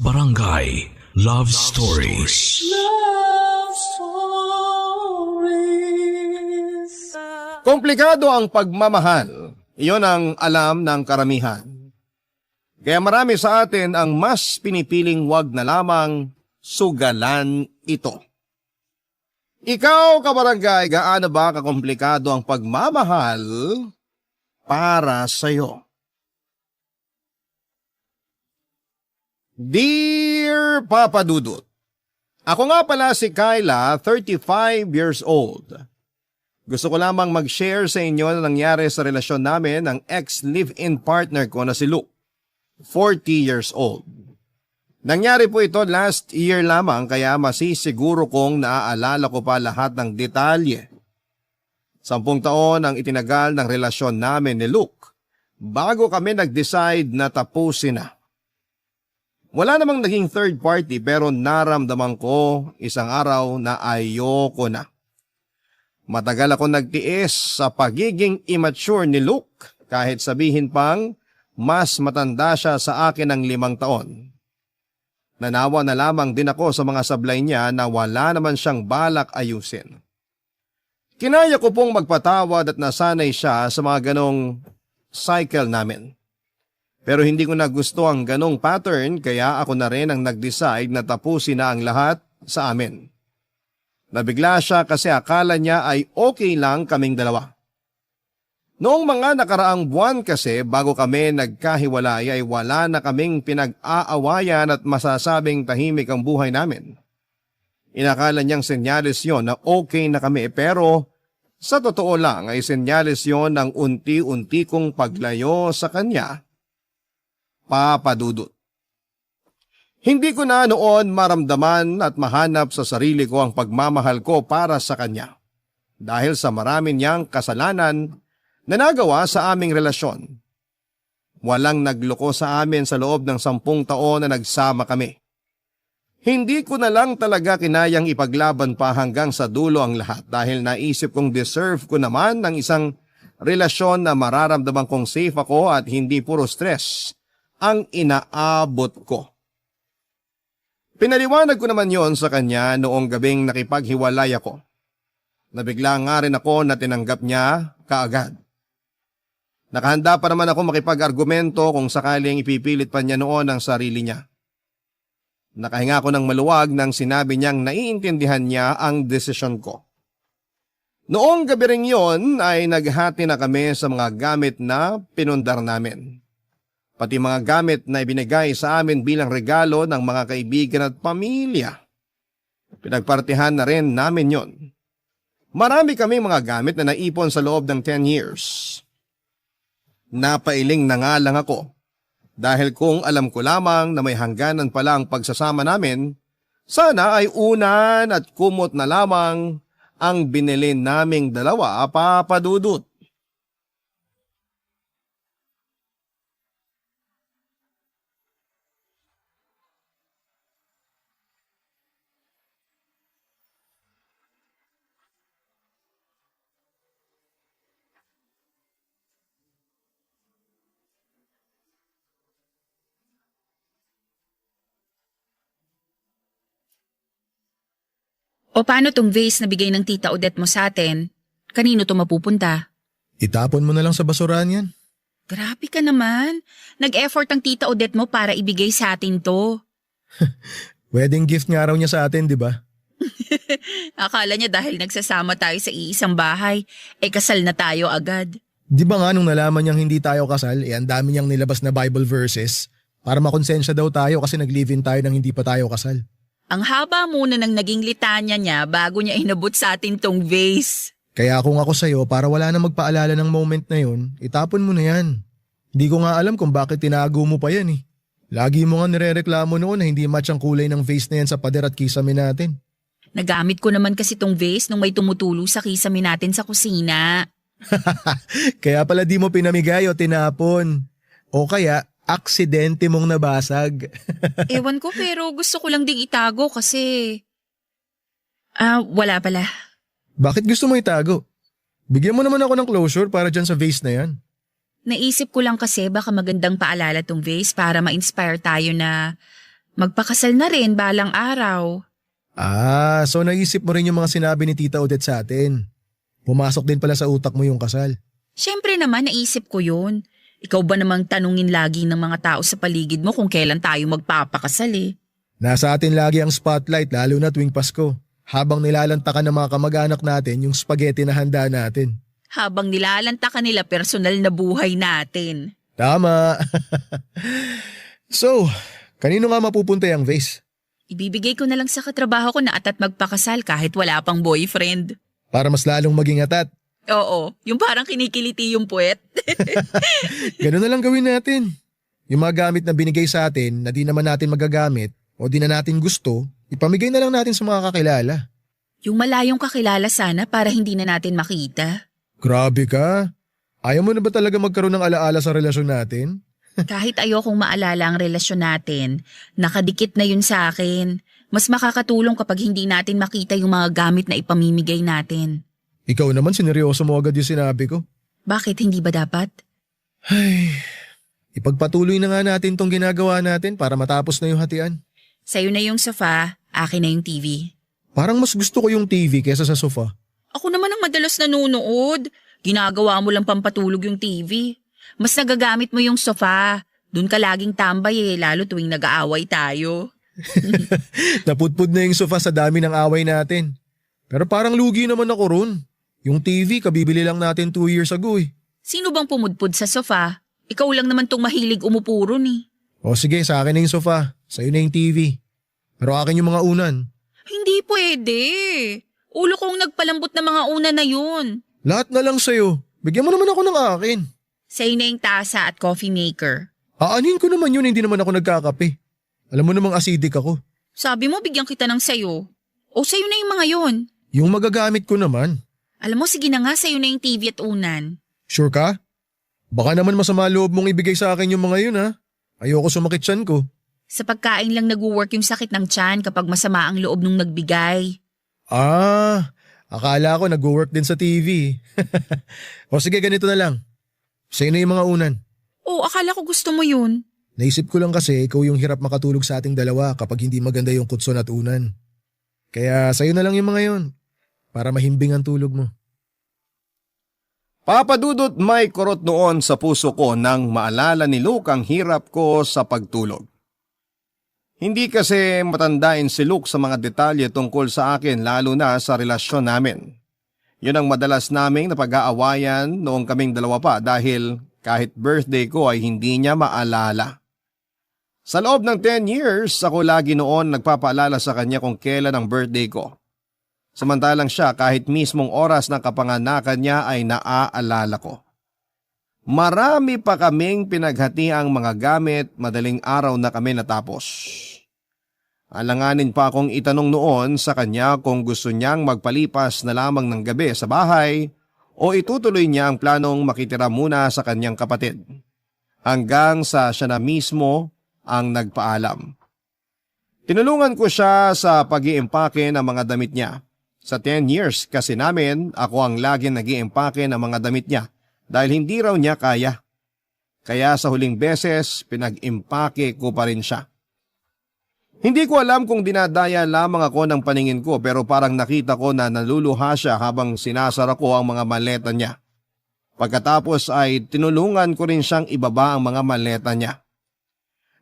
Barangay Love Stories. Love Stories. Komplikado ang pagmamahal. Iyon ang alam ng karamihan. Kaya marami sa atin ang mas pinipiling wag na lamang sugalan ito. Ikaw, kabarangay, gaano ba kakomplikado ang pagmamahal para sa'yo? Dear Papa Dudut, ako nga pala si Kyla, 35 years old. Gusto ko lamang mag-share sa inyo na nangyari sa relasyon namin ng ex-live-in partner ko na si Luke, 40 years old. Nangyari po ito last year lamang kaya masisiguro kong naaalala ko pa lahat ng detalye. 10 taon ang itinagal ng relasyon namin ni Luke bago kami nag-decide na tapusin na. Wala namang naging third party pero naramdaman ko isang araw na ayoko na. Matagal ako nagtiis sa pagiging immature ni Luke kahit sabihin pang mas matanda siya sa akin ng 5 taon. Nanawa na lamang din ako sa mga sablay niya na wala naman siyang balak ayusin. Kinaya ko pong magpatawad at nasanay siya sa mga ganong cycle namin. Pero hindi ko na gusto ang ganong pattern kaya ako na rin ang nag-decide na tapusin na ang lahat sa amin. Nabigla siya kasi akala niya ay okay lang kaming dalawa. Noong mga nakaraang buwan kasi bago kami nagkahiwalay ay wala na kaming pinag-aawayan at masasabing tahimik ang buhay namin. Inakala niyang senyales yon na okay na kami pero sa totoo lang ay senyales yon ng unti-unti kong paglayo sa kanya, Papa Dudut. Hindi ko na noon maramdaman at mahanap sa sarili ko ang pagmamahal ko para sa kanya dahil sa marami niyang kasalanan na nagawa sa aming relasyon. Walang nagloko sa amin sa loob ng 10 taon na nagsama kami. Hindi ko na lang talaga kinayang ipaglaban pa hanggang sa dulo ang lahat dahil naisip kong deserve ko naman ng isang relasyon na mararamdaman kong safe ako at hindi puro stress ang inaabot ko. Pinaliwanag ko naman yon sa kanya noong gabing nakipaghiwalay ako. Nabigla nga rin ako na tinanggap niya kaagad. Nakahanda pa naman ako makipag-argumento kung sakaling ipipilit pa niya noon ang sarili niya. Nakahinga ako ng maluwag nang sinabi niyang naiintindihan niya ang desisyon ko. Noong gabi ring yon ay naghati na kami sa mga gamit na pinundar namin. Pati mga gamit na ibinigay sa amin bilang regalo ng mga kaibigan at pamilya. Pinagpartihan na rin namin yon. Marami kaming mga gamit na naipon sa loob ng 10 years. Napailing na nga lang ako dahil kung alam ko lamang na may hangganan pala ang pagsasama namin, sana ay unan at kumot na lamang ang binili naming dalawa, Papa Dudut. O paano tong vase na bigay ng tita Odette mo sa atin? Kanino to mapupunta? Itapon mo na lang sa basurahan yan. Grabe ka naman. Nag-effort ang tita Odette mo para ibigay sa atin to. Wedding gift nga raw niya sa atin, di ba? Akala niya dahil nagsasama tayo sa iisang bahay, kasal na tayo agad. Di ba nga nung nalaman niyang hindi tayo kasal, ang dami niyang nilabas na Bible verses para makonsensya daw tayo kasi nag-live-in tayo nang hindi pa tayo kasal. Ang haba muna ng naging litanya niya bago niya inabot sa atin tong vase. Kaya kung ako sa'yo, para wala na magpaalala ng moment na yun, itapon mo na yan. Hindi ko nga alam kung bakit tinago mo pa yan eh. Lagi mo nga nirereklamo noon na hindi match ang kulay ng vase na yan sa pader at kisame natin. Nagamit ko naman kasi tong vase nung may tumutulo sa kisame natin sa kusina. Kaya pala di mo pinamigay o tinapon. O kaya, aksidente mong nabasag. Ewan ko pero gusto ko lang ding itago kasi… wala pala. Bakit gusto mo itago? Bigyan mo naman ako ng closure para dyan sa vase na yan. Naisip ko lang kasi baka magandang paalala tong vase para ma-inspire tayo na Magpakasal na rin balang araw. Ah, so naisip mo rin yung mga sinabi ni Tita Odette sa atin. Pumasok din pala sa utak mo yung kasal. Siyempre naman naisip ko yun. Ikaw ba namang tanungin lagi ng mga tao sa paligid mo kung kailan tayo magpapakasal eh? Nasa atin lagi ang spotlight lalo na tuwing Pasko. Habang nilalantakan ng mga kamag-anak natin yung spaghetti na handa natin. Habang nilalantakan nila personal na buhay natin. Tama. So, kanino nga mapupunta yung vase? Ibibigay ko na lang sa katrabaho ko na atat magpakasal kahit wala pang boyfriend. Para mas lalong maging atat. Oo, yung parang kinikiliti yung puwet. Ganun na lang gawin natin. Yung mga gamit na binigay sa atin na di naman natin magagamit o di na natin gusto, ipamigay na lang natin sa mga kakilala. Yung malayong kakilala sana para hindi na natin makita. Grabe ka. Ayaw mo na ba talaga magkaroon ng alaala sa relasyon natin? Kahit ayokong maalala ang relasyon natin, nakadikit na yun sa akin. Mas makakatulong kapag hindi natin makita yung mga gamit na ipamimigay natin. Ikaw naman sineryoso mo agad yung sinabi ko. Bakit hindi ba dapat? Ay, ipagpatuloy na nga natin tong ginagawa natin para matapos na yung hatian. Sa'yo na yung sofa, akin na yung TV. Parang mas gusto ko yung TV kesa sa sofa. Ako naman ang madalas nanonood. Ginagawa mo lang pampatulog yung TV. Mas nagagamit mo yung sofa. Doon ka laging tambay lalo tuwing nag-aaway tayo. Napudpud na yung sofa sa dami ng away natin. Pero parang lugi naman ako ron. Yung TV, kabibili lang natin 2 years ago eh. Sino bang pumudpud sa sofa? Ikaw lang naman tong mahilig umupo ron eh. O sige, sa akin na yung sofa. Sa'yo na yung TV. Pero akin yung mga unan. Hindi pwede. Ulo kong nagpalambot na mga una na yun. Lahat na lang sa'yo. Bigyan mo naman ako ng akin. Sa'yo na yung tasa at coffee maker. Aanin ko naman yun, hindi naman ako nagkakape. Alam mo namang acidic ako. Sabi mo bigyan kita ng sayo. O sa'yo na yung mga yun. Yung magagamit ko naman. Alam mo, sige na nga sa'yo na yung TV at unan. Sure ka? Baka naman masama loob mong ibigay sa akin yung mga yun ha. Ayoko sumakit tiyan ko. Sa pagkain lang nag-work yung sakit ng tiyan kapag masama ang loob nung nagbigay. Ah, akala ko nag-work din sa TV. O sige, ganito na lang. Sa'yo na yung mga unan. Oo, akala ko gusto mo yun. Naisip ko lang kasi ikaw yung hirap makatulog sa ating dalawa kapag hindi maganda yung kutson at unan. Kaya sa'yo na lang yung mga yun. Para mahimbing ang tulog mo. Papa Dudut, may kurot noon sa puso ko nang maalala ni Luke ang hirap ko sa pagtulog. Hindi kasi matandain si Luke sa mga detalye tungkol sa akin lalo na sa relasyon namin. Yun ang madalas naming napag-aawayan noong kaming dalawa pa dahil kahit birthday ko ay hindi niya maalala. Sa loob ng 10 years, ako lagi noon nagpapaalala sa kanya kung kailan ang birthday ko. Samantalang siya kahit mismong oras ng kapanganakan niya ay naaalala ko. Marami pa kaming pinaghatiang mga gamit, madaling araw na kami natapos. Alanganin pa akong itanong noon sa kanya kung gusto niyang magpalipas na lamang ng gabi sa bahay o itutuloy niya ang planong makitira muna sa kanyang kapatid. Hanggang sa siya na mismo ang nagpaalam. Tinulungan ko siya sa pag-iimpake ng mga damit niya. Sa 10 years kasi namin, ako ang laging nag-iimpake ng mga damit niya dahil hindi raw niya kaya. Kaya sa huling beses, pinag-impake ko pa rin siya. Hindi ko alam kung dinadaya lamang ako ng paningin ko pero parang nakita ko na naluluha siya habang sinasara ko ang mga maleta niya. Pagkatapos ay tinulungan ko rin siyang ibaba ang mga maleta niya.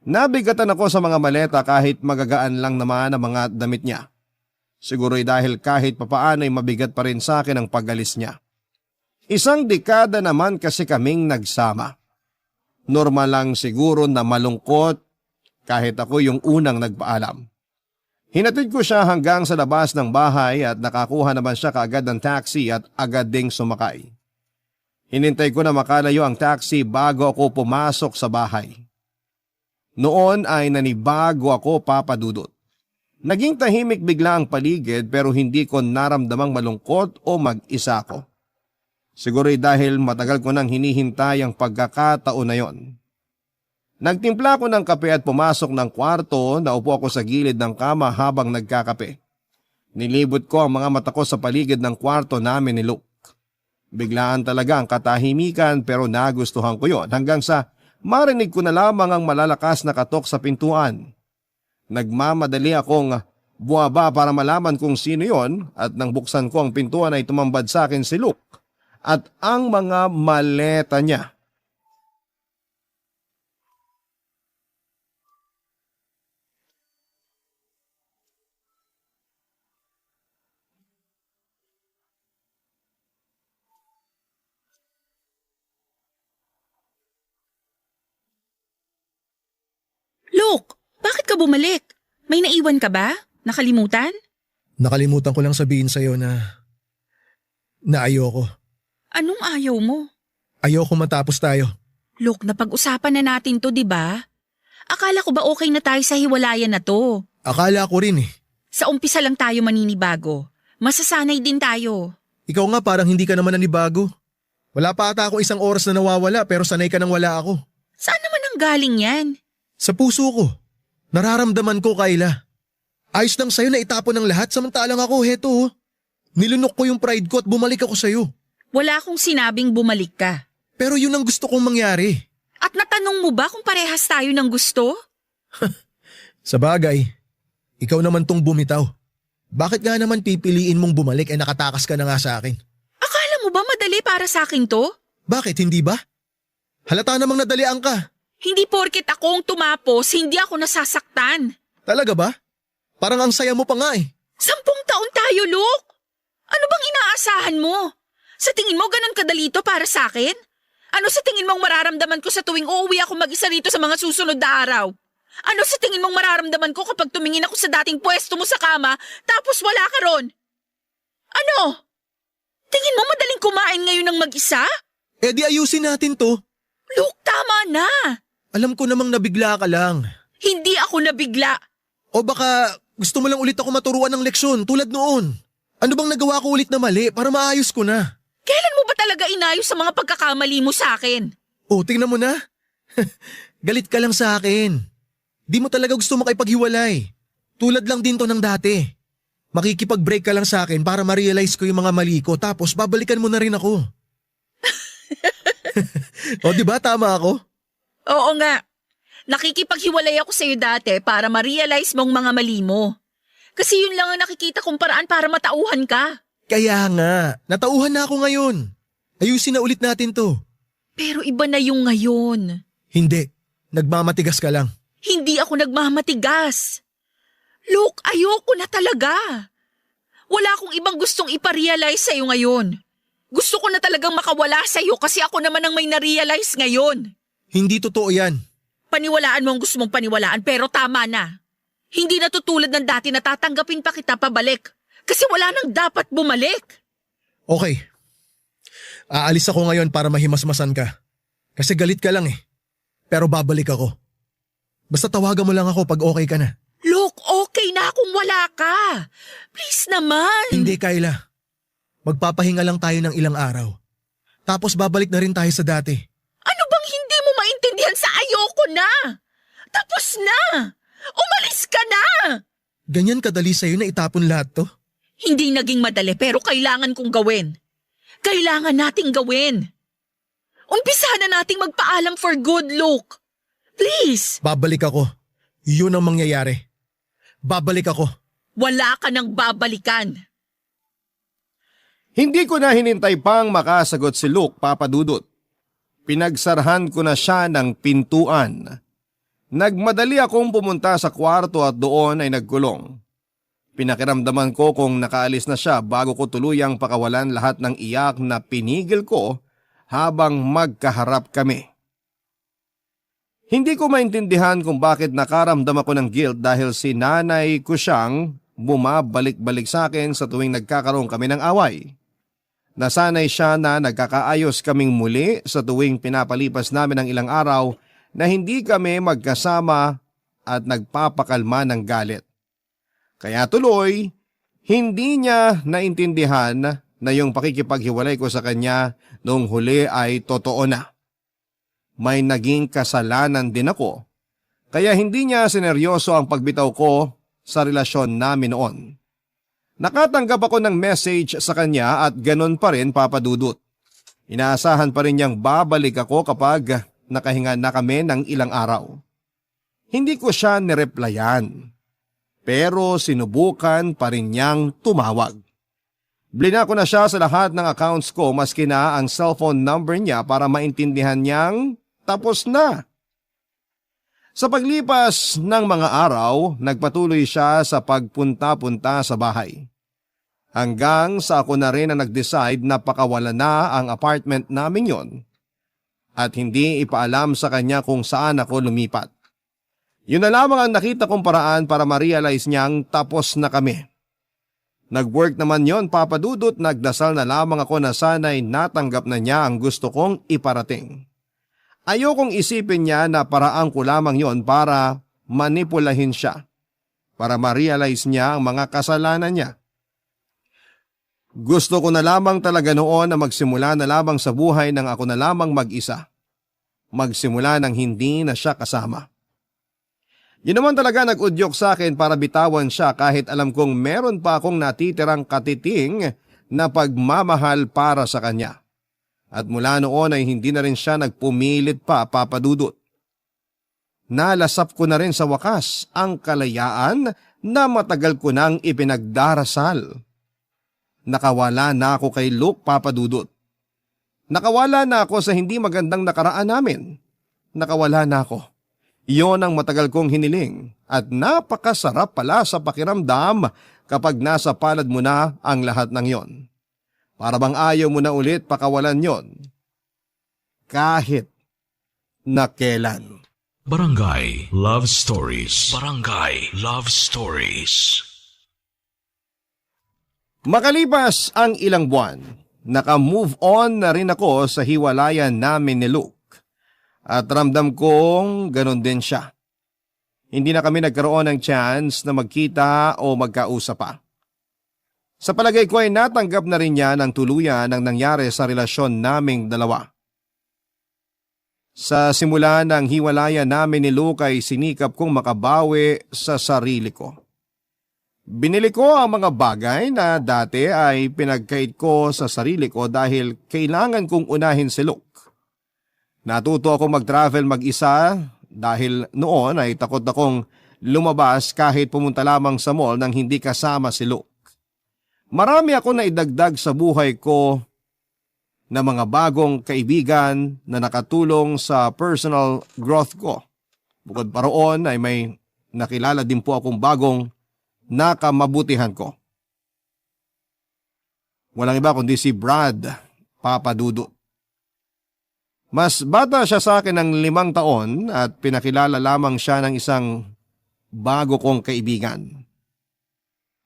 Nabigatan ako sa mga maleta kahit magagaan lang naman ang mga damit niya. Siguro'y dahil kahit papaano ay mabigat pa rin sa akin ang pag-alis niya. 1 dekada naman kasi kaming nagsama. Normal lang siguro na malungkot kahit ako yung unang nagpaalam. Hinatid ko siya hanggang sa labas ng bahay at nakakuha naman siya kaagad ng taxi at agad ding sumakay. Hinintay ko na makalayo ang taxi bago ako pumasok sa bahay. Noon ay nanibago ako, Papa Dudut. Naging tahimik bigla ang paligid pero hindi ko naramdamang malungkot o mag-isa ko. Siguro'y dahil matagal ko nang hinihintay ang pagkakataon na yon. Nagtimpla ko ng kape at pumasok ng kwarto, naupo ako sa gilid ng kama habang nagkakape. Nilibot ko ang mga mata ko sa paligid ng kwarto namin ni Luke. Biglaan talaga ang katahimikan pero nagustuhan ko yon hanggang sa marinig ko na lamang ang malalakas na katok sa pintuan. Nagmamadali akong buwaba para malaman kung sino yon at nang buksan ko ang pintuan ay tumambad sa akin si Luke at ang mga maleta niya. Luke, bakit ka bumalik? May naiwan ka ba? Nakalimutan? Nakalimutan ko lang sabihin sa'yo na ayoko. Anong ayaw mo? Ayoko matapos tayo. Luke, napag-usapan na natin to, di ba? Akala ko ba okay na tayo sa hiwalayan na to? Akala ko rin eh. Sa umpisa lang tayo maninibago. Masasanay din tayo. Ikaw nga parang hindi ka naman nanibago. Wala pa ata ako 1 oras na nawawala pero sanay ka nang wala ako. Saan naman ang galing yan? Sa puso ko. Nararamdaman ko, Kayla. Ayos lang sa'yo na itapon ng lahat samantalang ako, heto. Nilunok ko yung pride ko at bumalik ako sa'yo. Wala akong sinabing bumalik ka. Pero yun ang gusto kong mangyari. At natanong mo ba kung parehas tayo ng gusto? Sa bagay, ikaw naman tong bumitaw. Bakit nga naman pipiliin mong bumalik nakatakas ka na nga sa akin? Akala mo ba madali para sa akin to? Bakit, hindi ba? Halata namang nadalian ka. Hindi porket ako ang tumapos, hindi ako nasasaktan. Talaga ba? Parang ang saya mo pa nga eh. 10 taon tayo, Luke. Ano bang inaasahan mo? Sa tingin mo ganun kadalito para sa akin? Ano sa tingin mong mararamdaman ko sa tuwing uuwi ako mag-isa rito sa mga susunod na araw? Ano sa tingin mong mararamdaman ko kapag tumingin ako sa dating pwesto mo sa kama tapos wala ka ron? Ano? Tingin mo madaling kumain ngayon ng mag-isa? Eh di ayusin natin to. Luke, tama na. Alam ko namang nabigla ka lang. Hindi ako nabigla. O baka gusto mo lang ulit ako maturuan ng leksyon tulad noon. Ano bang nagawa ko ulit na mali para maayos ko na? Kailan mo ba talaga inayos sa mga pagkakamali mo sa akin? Oh, tingnan mo na. Galit ka lang sa akin. Di mo talaga gusto makipaghiwalay. Tulad lang din to ng dati. Makikipag-break ka lang sa akin para ma-realize ko yung mga mali ko tapos babalikan mo na rin ako. O di ba tama ako? Oo nga. Nakikipaghiwalay ako sa'yo dati para ma-realize mong mga mali mo. Kasi yun lang ang nakikita kong paraan para matauhan ka. Kaya nga, natauhan na ako ngayon. Ayusin na ulit natin to. Pero iba na yung ngayon. Hindi, nagmamatigas ka lang. Hindi ako nagmamatigas. Look, ayoko na talaga. Wala akong ibang gustong iparealize sa'yo ngayon. Gusto ko na talagang makawala sa'yo kasi ako naman ang may narealize ngayon. Hindi totoo yan. Paniwalaan mo ang gusto mong paniwalaan pero tama na. Hindi na tutulad ng dati na tatanggapin pa kita pabalik. Kasi wala nang dapat bumalik. Okay. Aalis ako ngayon para mahimasmasan ka. Kasi galit ka lang eh. Pero babalik ako. Basta tawagan mo lang ako pag okay ka na. Look, okay na kung wala ka. Please naman. Hindi, Kayla. Magpapahinga lang tayo ng ilang araw. Tapos babalik na rin tayo sa dati. Ano bang hindi mo maintindihan sa ayoko na? Tapos na. Umalis ka na. Ganyan kadali sa'yo na itapon lahat to? Hindi naging madali pero kailangan kong gawin. Kailangan nating gawin. Umpisahan na nating magpaalam for good, Luke. Please. Babalik ako. Yun ang mangyayari. Babalik ako. Wala ka nang babalikan. Hindi ko na hinintay pang makasagot si Luke, Papa Dudut. Pinagsarahan ko na siya ng pintuan. Nagmadali akong pumunta sa kwarto at doon ay nagkulong. Pinakiramdaman ko kung nakaalis na siya bago ko tuluyang pakawalan lahat ng iyak na pinigil ko habang magkaharap kami. Hindi ko maintindihan kung bakit nakaramdam ako ng guilt dahil si nanay ko siyang bumabalik-balik sa akin sa tuwing nagkakaroon kami ng away. Nasanay siya na nagkakaayos kaming muli sa tuwing pinapalipas namin ng ilang araw na hindi kami magkasama at nagpapakalma ng galit. Kaya tuloy, hindi niya naintindihan na yung pakikipaghiwalay ko sa kanya noong huli ay totoo na. May naging kasalanan din ako, kaya hindi niya sineryoso ang pagbitaw ko sa relasyon namin noon. Nakatanggap ako ng message sa kanya at ganun pa rin, Papa Dudut. Inaasahan pa rin niyang babalik ako kapag nakahinga na kami ng ilang araw. Hindi ko siya nireplyan. pero sinubukan pa rin niyang tumawag. Blinako na siya sa lahat ng accounts ko maski na ang cellphone number niya para maintindihan niyang tapos na. Sa paglipas ng mga araw, nagpatuloy siya sa pagpunta-punta sa bahay. Hanggang sa ako na rin na nag-decide na pakawalan na ang apartment namin yon at hindi ipaalam sa kanya kung saan ako lumipat. Yun na lamang ang nakita kong paraan para ma-realize niyang tapos na kami. Nag-work naman yon, Papa Dudut, nagdasal na lamang ako na sana'y natanggap na niya ang gusto kong iparating. Ayokong isipin niya na paraan ko lamang yon para manipulahin siya, para ma-realize niya ang mga kasalanan niya. Gusto ko na lamang talaga noon na magsimula na lamang sa buhay ng ako na lamang mag-isa. Magsimula ng hindi na siya kasama. Yun naman talaga nag-udyok sa akin para bitawan siya kahit alam kong meron pa akong natitirang katiting na pagmamahal para sa kanya. At mula noon ay hindi na rin siya nagpumilit pa, Papa Dudut. Nalasap ko na rin sa wakas ang kalayaan na matagal ko nang ipinagdarasal. Nakawala na ako kay Luke, Papa Dudut. Nakawala na ako sa hindi magandang nakaraan namin. Nakawala na ako. Iyon ang matagal kong hiniling at napakasarap pala sa pakiramdam kapag nasa palad mo na ang lahat ng yon. Para bang ayaw mo na ulit pakawalan yon. Kahit na kailan. Barangay Love Stories. Barangay Love Stories. Makalipas ang ilang buwan, naka-move on na rin ako sa hiwalayan namin ni Luke. At ramdam kong ganon din siya. Hindi na kami nagkaroon ng chance na magkita o magkausap pa. Sa palagay ko ay natanggap na rin niya ng tuluyan ang nangyari sa relasyon naming dalawa. Sa simula ng hiwalayan namin ni Luke ay sinikap kong makabawi sa sarili ko. Binili ko ang mga bagay na dati ay pinagkait ko sa sarili ko dahil kailangan kong unahin si Luke. Natuto akong mag-travel mag-isa dahil noon ay takot akong lumabas kahit pumunta lamang sa mall nang hindi kasama si Luke. Marami ako na idagdag sa buhay ko na mga bagong kaibigan na nakatulong sa personal growth ko. Bukod pa roon ay may nakilala din po akong bagong nakamabutihan ko. Walang iba kundi si Brad, Papa Dudut. Mas bata siya sa akin ng 5 taon at pinakilala lamang siya ng isang bago kong kaibigan.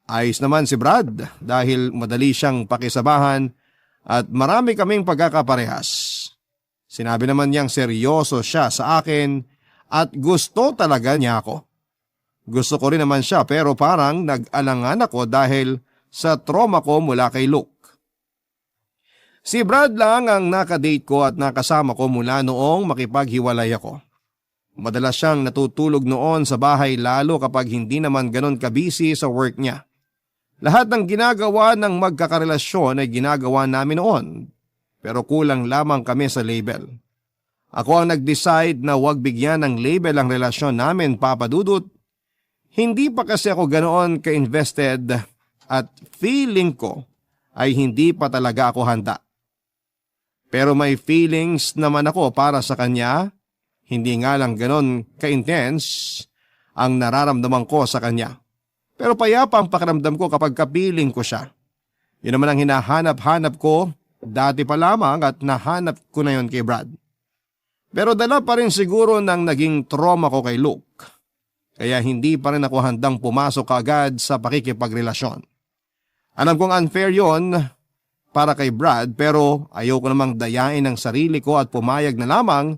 Ayos naman si Brad dahil madali siyang pakisabahan at marami kaming pagkakaparehas. Sinabi naman niyang seryoso siya sa akin at gusto talaga niya ako. Gusto ko rin naman siya pero parang nag-alangan ako dahil sa trauma ko mula kay Luke. Si Brad lang ang nakadate ko at nakasama ko mula noong makipaghiwalay ako. Madalas siyang natutulog noon sa bahay lalo kapag hindi naman ganon kabisi sa work niya. Lahat ng ginagawa ng magkakarelasyon ay ginagawa namin noon, pero kulang lamang kami sa label. Ako ang nag-decide na huwag bigyan ng label ang relasyon namin, Papa Dudut. Hindi pa kasi ako ganoon ka-invested at feeling ko ay hindi pa talaga ako handa. Pero may feelings naman ako para sa kanya, hindi nga lang ganon ka-intense ang nararamdaman ko sa kanya. Pero payapa ang pakiramdam ko kapag kapiling ko siya. Yun naman ang hinahanap-hanap ko dati pa lamang at nahanap ko na yun kay Brad. Pero dala pa rin siguro ng naging trauma ko kay Luke. Kaya hindi pa rin ako handang pumasok agad sa pakikipagrelasyon. Alam kong unfair yon para kay Brad pero ayoko namang dayain ang sarili ko at pumayag na lamang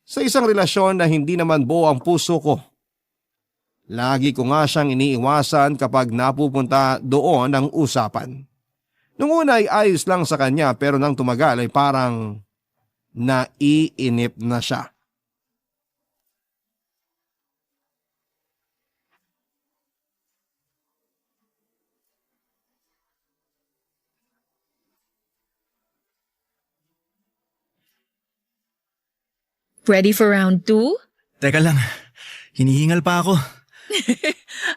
sa isang relasyon na hindi naman buo ang puso ko. Lagi ko nga siyang iniiwasan kapag napupunta doon ang usapan. Nung una ay ayos lang sa kanya pero nang tumagal ay parang naiinip na siya. Ready for round 2? Teka lang, hinihingal pa ako.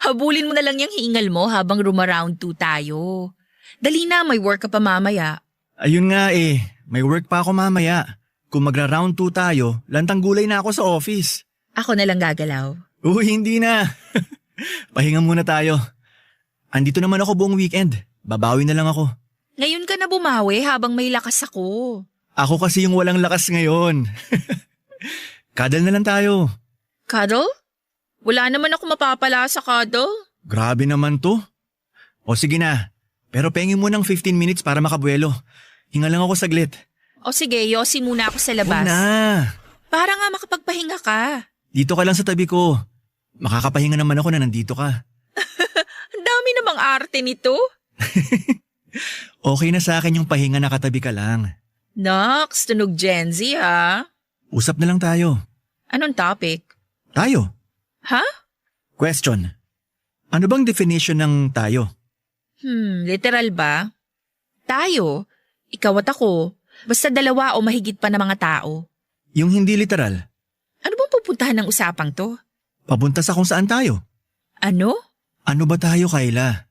Habulin mo na lang yung hingal mo habang round 2 tayo. Dali na, may work ka pa mamaya. Ayun nga eh, may work pa ako mamaya. Kung magra-round 2 tayo, lantang gulay na ako sa office. Ako na lang gagalaw. Uy, hindi na. Pahinga muna tayo. Andito naman ako buong weekend. Babawi na lang ako. Ngayon ka na bumawi habang may lakas ako. Ako kasi yung walang lakas ngayon. Cuddle na lang tayo. Cuddle? Wala naman ako mapapala sa cuddle. Grabe naman to. O sige na, pero pengin mo ng 15 minutes para makabuelo. Hinga lang ako saglit. O sige, yosi muna ako sa labas. Huwag na. Para nga makapagpahinga ka. Dito ka lang sa tabi ko. Makakapahinga naman ako na nandito ka. Ang dami namang arte nito. Okay na sa akin yung pahinga na katabi ka lang. Nox, tunog Gen Z ha. Usap na lang tayo. Anong topic? Tayo. Ha? Question. Ano bang definition ng tayo? Literal ba? Tayo, ikaw at ako, basta dalawa o mahigit pa na mga tao. Yung hindi literal. Ano bang pupuntahan ng usapang to? Papunta sa kung saan tayo. Ano? Ano ba tayo, Kayla?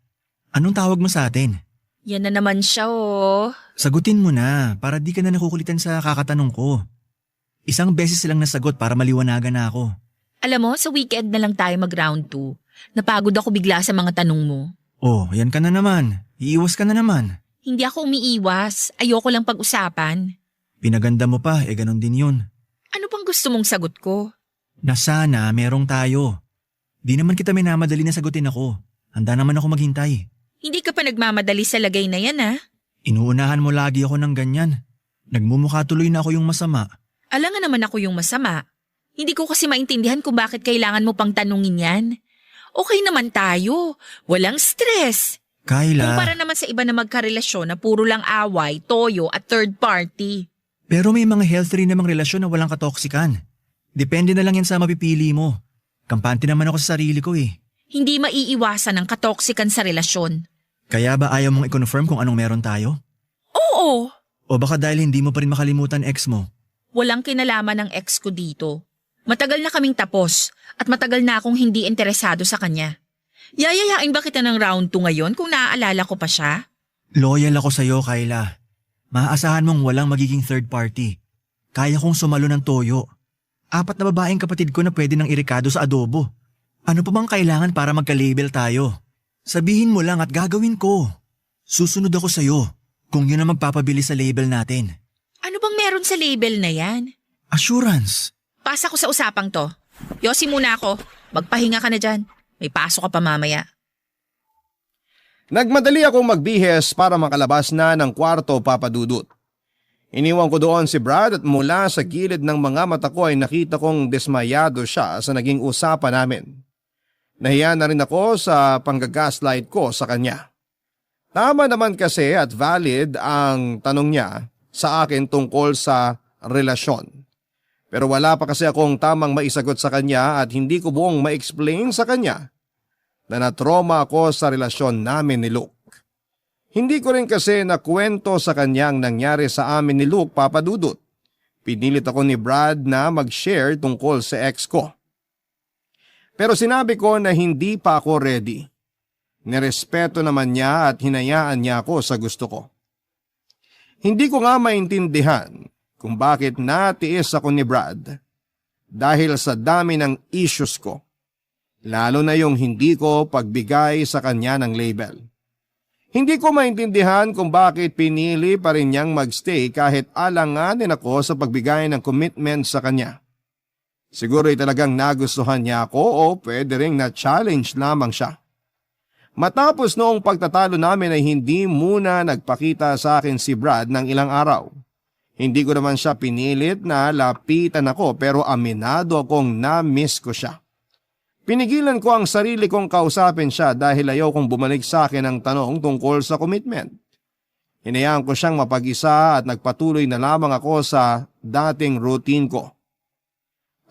Anong tawag mo sa atin? Yan na naman siya oh. Sagutin mo na para di ka na nakukulitan sa kakatanong ko. Isang beses lang nasagot para maliwanagan na ako. Alam mo, sa weekend na lang tayo mag-round 2. Napagod ako bigla sa mga tanong mo. Oh, yan ka na naman. Iiwas ka na naman. Hindi ako umiiwas. Ayoko lang pag-usapan. Pinaganda mo pa, ganon din yun. Ano bang gusto mong sagot ko? Na sana merong tayo. Di naman kita minamadali na sagutin ako. Handa naman ako maghintay. Hindi ka pa nagmamadali sa lagay na yan ha? Inuunahan mo lagi ako ng ganyan. Nagmumukha tuloy na ako yung masama. Alangan naman ako yung masama. Hindi ko kasi maintindihan kung bakit kailangan mo pang tanungin yan. Okay naman tayo. Walang stress. Kayla. Kumpara naman sa iba na magkarelasyon na puro lang away, toyo at third party. Pero may mga healthy rin namang relasyon na walang katoksikan. Depende na lang yan sa mapipili mo. Kampante naman ako sa sarili ko eh. Hindi maiiwasan ang katoksikan sa relasyon. Kaya ba ayaw mong i-confirm kung anong meron tayo? Oo. O baka dahil hindi mo pa rin makalimutan ex mo? Walang kinalaman ng ex ko dito. Matagal na kaming tapos at matagal na akong hindi interesado sa kanya. Yayayain ba kita ng round 2 ngayon kung naaalala ko pa siya? Loyal ako sa'yo, Kayla. Maaasahan mong walang magiging third party. Kaya kong sumalo ng toyo. 4 na babaeng kapatid ko na pwede nang irikado sa adobo. Ano pa bang kailangan para magka-label tayo? Sabihin mo lang at gagawin ko. Susunod ako sa'yo kung yun ang magpapabili sa label natin. Ano bang meron sa label na yan? Assurance. Pasa ko sa usapang to. Yosi muna ako. Magpahinga ka na dyan. May pasok ka pa mamaya. Nagmadali akong magbihes para makalabas na ng kwarto, Papa Dudut. Iniwan ko doon si Brad at mula sa gilid ng mga mata ko ay nakita kong desmayado siya sa naging usapan namin. Nahiya na rin ako sa panggagaslight ko sa kanya. Tama naman kasi at valid ang tanong niya sa akin tungkol sa relasyon. Pero wala pa kasi akong tamang maisagot sa kanya at hindi ko buong ma-explain sa kanya na natroma ako sa relasyon namin ni Luke. Hindi ko rin kasi nakwento sa kanya ang nangyari sa amin ni Luke, Papa Dudut. Pinilit ako ni Brad na mag-share tungkol sa ex ko. Pero sinabi ko na hindi pa ako ready. Nirespeto naman niya at hinayaan niya ako sa gusto ko. Hindi ko nga maintindihan kung bakit natiis ako ni Brad dahil sa dami ng issues ko, lalo na yung hindi ko pagbigay sa kanya ng label. Hindi ko maintindihan kung bakit pinili pa rin niyang magstay kahit alanganin ako sa pagbigay ng commitment sa kanya. Siguro ay talagang nagustuhan niya ako o pwede ring na-challenge lamang siya. Matapos noong pagtatalo namin ay hindi muna nagpakita sa akin si Brad ng ilang araw. Hindi ko naman siya pinilit na lapitan ako pero aminado akong na-miss ko siya. Pinigilan ko ang sarili kong kausapin siya dahil ayaw kong bumalik sa akin ang tanong tungkol sa commitment. Hinayaan ko siyang mapag-isa at nagpatuloy na lamang ako sa dating routine ko.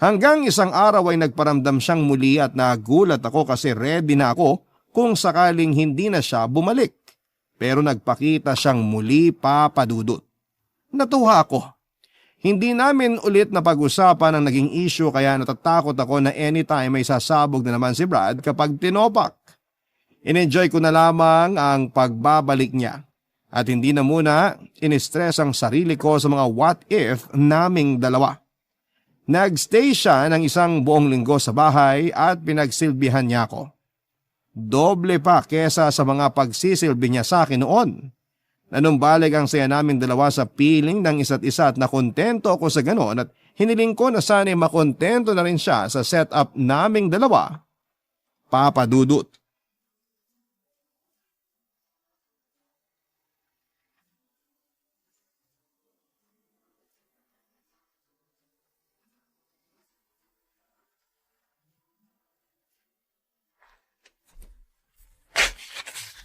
Hanggang isang araw ay nagparamdam siyang muli at nagulat ako kasi ready na ako kung sakaling hindi na siya bumalik. Pero nagpakita siyang muli, Papa Dudut. Natuwa ako. Hindi namin ulit na pag-usapan ang naging issue kaya natatakot ako na anytime may sasabog na naman si Brad kapag tinopak. In-enjoy ko na lamang ang pagbabalik niya at hindi na muna in-stress ang sarili ko sa mga what if naming dalawa. Nagstay siya ng isang buong linggo sa bahay at pinagsilbihan niya ako. Doble pa kesa sa mga pagsisilbi niya sa akin noon. Nanumbalik ang saya namin dalawa sa piling ng isa't isa at nakontento ako sa ganon at hiniling ko na sana'y makontento na rin siya sa setup naming dalawa. Papa Dudut.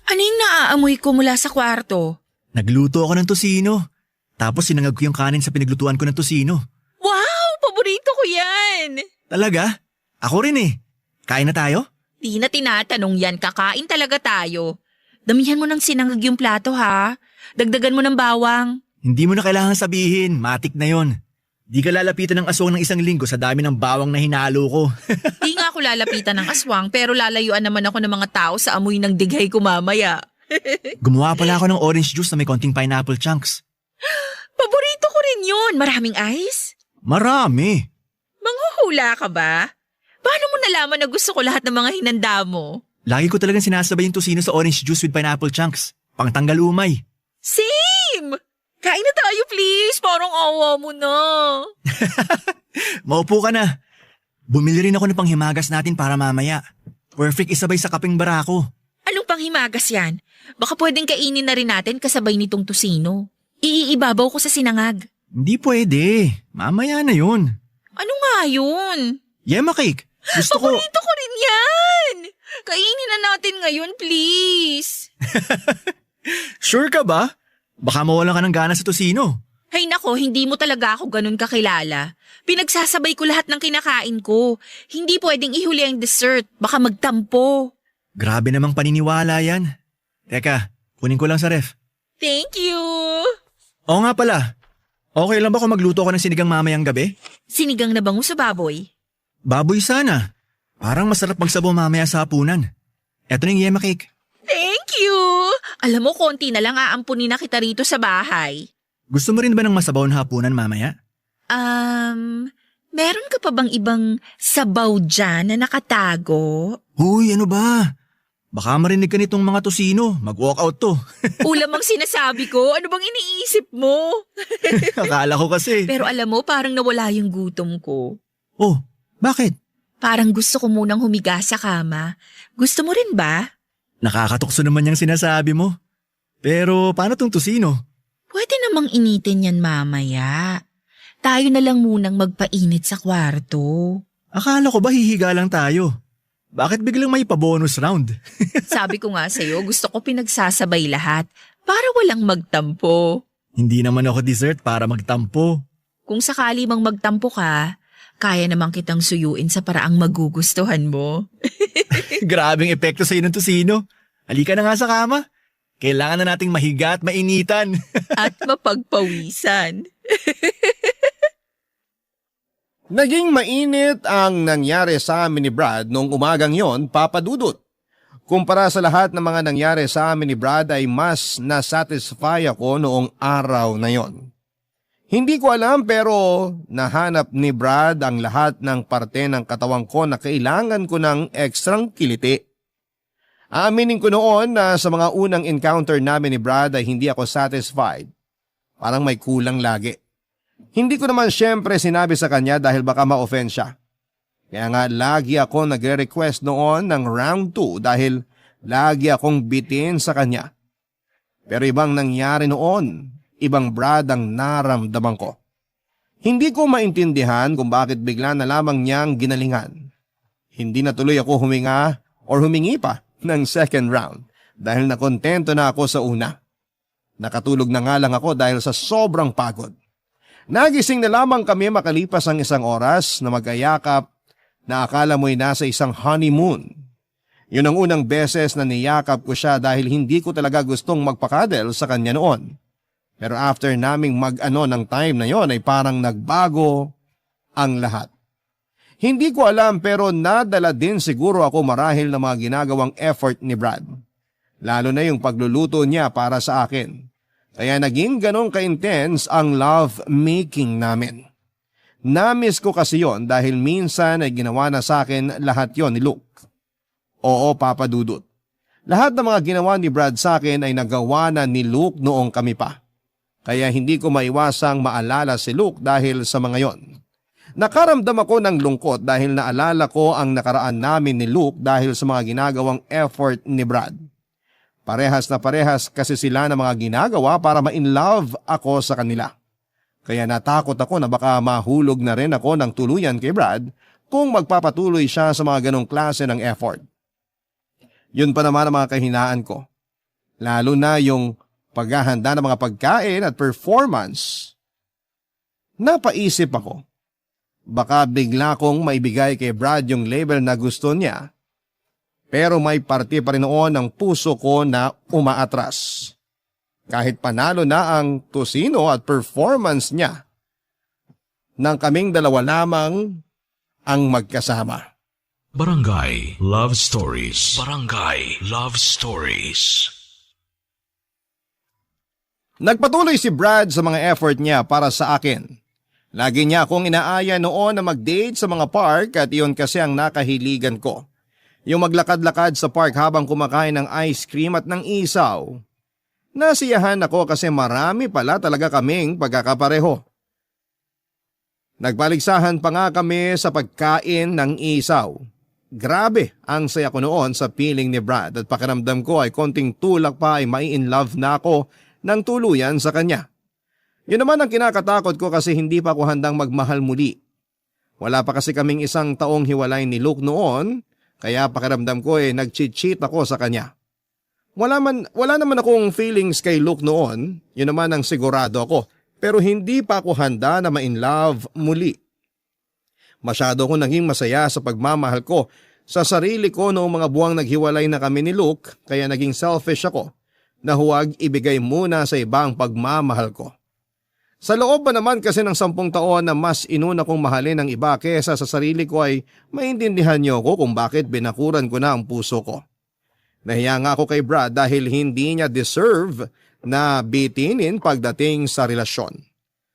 Ano yung naaamoy ko mula sa kwarto? Nagluto ako ng tosino. Tapos sinangag ko yung kanin sa pinaglutuan ko ng tosino. Wow! Paborito ko yan! Talaga? Ako rin eh. Kain na tayo? Di na tinatanong yan, kakain talaga tayo. Damihan mo ng sinangag yung plato ha. Dagdagan mo ng bawang. Hindi mo na kailangan sabihin, matik na yon. Di ka lalapitan ng aswang ng isang linggo sa dami ng bawang na hinalo ko. Di nga ako lalapitan ng aswang pero lalayuan naman ako ng mga tao sa amoy ng dighay ko mamaya. Gumawa pala ako ng orange juice na may konting pineapple chunks. Paborito ko rin yun. Maraming ice? Marami. Manghuhula ka ba? Paano mo nalaman na gusto ko lahat ng mga hinanda mo? Lagi ko talagang sinasabay yung tosino sa orange juice with pineapple chunks. Pangtanggal umay. Same! Kain na tayo please. Parang awa mo na. Maupo ka na. Bumili rin ako ng panghimagas natin para mamaya. Perfect isabay sa kaping barako. Anong panghimagas yan? Baka pwedeng kainin na rin natin kasabay nitong tusino. Iibabaw ko sa sinangag. Hindi pwede. Mamaya na yun. Ano nga yun? Yema cake. Gusto ko... Paborito ko rin yan. Kainin na natin ngayon, please. Sure ka ba? Baka mawalan ka ng gana sa tosino. Hay nako, hindi mo talaga ako ganun kakilala. Pinagsasabay ko lahat ng kinakain ko. Hindi pwedeng ihuli ang dessert. Baka magtampo. Grabe namang paniniwala yan. Teka, kunin ko lang sa ref. Thank you. Oo nga pala. Okay lang ba kung magluto ako ng sinigang mamayang gabi? Sinigang na bango sa baboy. Baboy sana. Parang masarap magsabaw mamaya sa hapunan. Eto na yung yema cake. Thank you. Alam mo, konti na lang aampunin na kita rito sa bahay. Gusto mo rin ba ng masabaw na hapunan mamaya? Meron ka pa bang ibang sabaw dyan na nakatago? Huy, ano ba? Baka marinig ka nitong mga tosino. Mag-walk out to. Ulam ang sinasabi ko. Ano bang iniisip mo? Akala ko kasi. Pero alam mo, parang nawala yung gutom ko. Oh, bakit? Parang gusto ko munang humiga sa kama. Gusto mo rin ba? Nakakatukso naman yung sinasabi mo. Pero paano tong tosino? Pwede namang initin yan mamaya. Tayo na lang munang magpainit sa kwarto. Akala ko ba hihiga lang tayo? Bakit biglang may pa-bonus round? Sabi ko nga sa'yo, gusto ko pinagsasabay lahat para walang magtampo. Hindi naman ako dessert para magtampo. Kung sakali mang magtampo ka, kaya namang kitang suyuin sa paraang magugustuhan mo. Grabing epekto sa'yo ng tosino. Halika na nga sa kama. Kailangan na nating mahiga at mainitan. At mapagpawisan. Naging mainit ang nangyari sa amin ni Brad noong umagang yon, Papa Dudut. Kumpara sa lahat ng mga nangyari sa amin ni Brad ay mas nasatisfy ako noong araw na yon. Hindi ko alam pero nahanap ni Brad ang lahat ng parte ng katawan ko na kailangan ko ng ekstrang kiliti. Aminin ko noon na sa mga unang encounter namin ni Brad ay hindi ako satisfied. Parang may kulang lagi. Hindi ko naman syempre sinabi sa kanya dahil baka ma-offend siya. Kaya nga lagi ako nagre-request noon ng round 2 dahil lagi akong bitin sa kanya. Pero ibang nangyari noon, ibang Brad ang naramdaman ko. Hindi ko maintindihan kung bakit bigla na lamang niyang ginalingan. Hindi na tuloy ako huminga or humingi pa ng second round dahil nakontento na ako sa una. Nakatulog na nga lang ako dahil sa sobrang pagod. Nagising na lamang kami makalipas ang isang oras na mag-ayakap na akala mo'y nasa isang honeymoon. Yun ang unang beses na niyakap ko siya dahil hindi ko talaga gustong magpakadel sa kanya noon. Pero after naming mag-ano ng time na yon ay parang nagbago ang lahat. Hindi ko alam pero nadala din siguro ako marahil ng mga ginagawang effort ni Brad. Lalo na yung pagluluto niya para sa akin. Kaya naging ganun ka-intense ang love making namin. Namiss ko kasi yon dahil minsan ay ginawa na sa akin lahat yon ni Luke. Oo, Papa Dudut. Lahat ng mga ginawa ni Brad sa akin ay nagawa na ni Luke noong kami pa. Kaya hindi ko maiwasang maalala si Luke dahil sa mga yon. Nakaramdam ako ng lungkot dahil naalala ko ang nakaraan namin ni Luke dahil sa mga ginagawang effort ni Brad. Parehas na parehas kasi sila ng mga ginagawa para ma-inlove ako sa kanila. Kaya natakot ako na baka mahulog na rin ako ng tuluyan kay Brad kung magpapatuloy siya sa mga ganong klase ng effort. Yun pa naman ang mga kahinaan ko. Lalo na yung paghahanda ng mga pagkain at performance. Napaisip ako. Baka bigla kong maibigay kay Brad yung label na gusto niya. Pero may parte pa rin noon ng puso ko na umaatras. Kahit panalo na ang tusino at performance niya, nang kaming dalawa lamang ang magkasama. Barangay Love Stories. Barangay Love Stories. Nagpatuloy si Brad sa mga effort niya para sa akin. Lagi niya akong inaaya noon na mag-date sa mga park at iyon kasi ang nakahiligan ko. Yung maglakad-lakad sa park habang kumakain ng ice cream at ng isaw. Nasiyahan ako kasi marami pala talaga kaming pagkakapareho. Nagbaligsahan pa nga kami sa pagkain ng isaw. Grabe ang saya ko noon sa feeling ni Brad at pakiramdam ko ay konting tulak pa ay mai-inlove na ako ng tuluyan sa kanya. Yun naman ang kinakatakot ko kasi hindi pa ako handang magmahal muli. Wala pa kasi kaming 1 taong hiwalay ni Luke noon, kaya pakiramdam ko nag-cheat ako sa kanya. Wala naman akong feelings kay Luke noon, yun naman ang sigurado ako, pero hindi pa ako handa na ma-inlove muli. Masyado akong naging masaya sa pagmamahal ko sa sarili ko noong mga buwang naghiwalay na kami ni Luke, kaya naging selfish ako na huwag ibigay muna sa ibang pagmamahal ko. Sa loob ba naman kasi ng 10 taon na mas inuna kong mahalin ng iba kesa sa sarili ko ay maintindihan niyo ko kung bakit binakuran ko na ang puso ko. Nahiya nga ako kay Brad dahil hindi niya deserve na bitinin pagdating sa relasyon.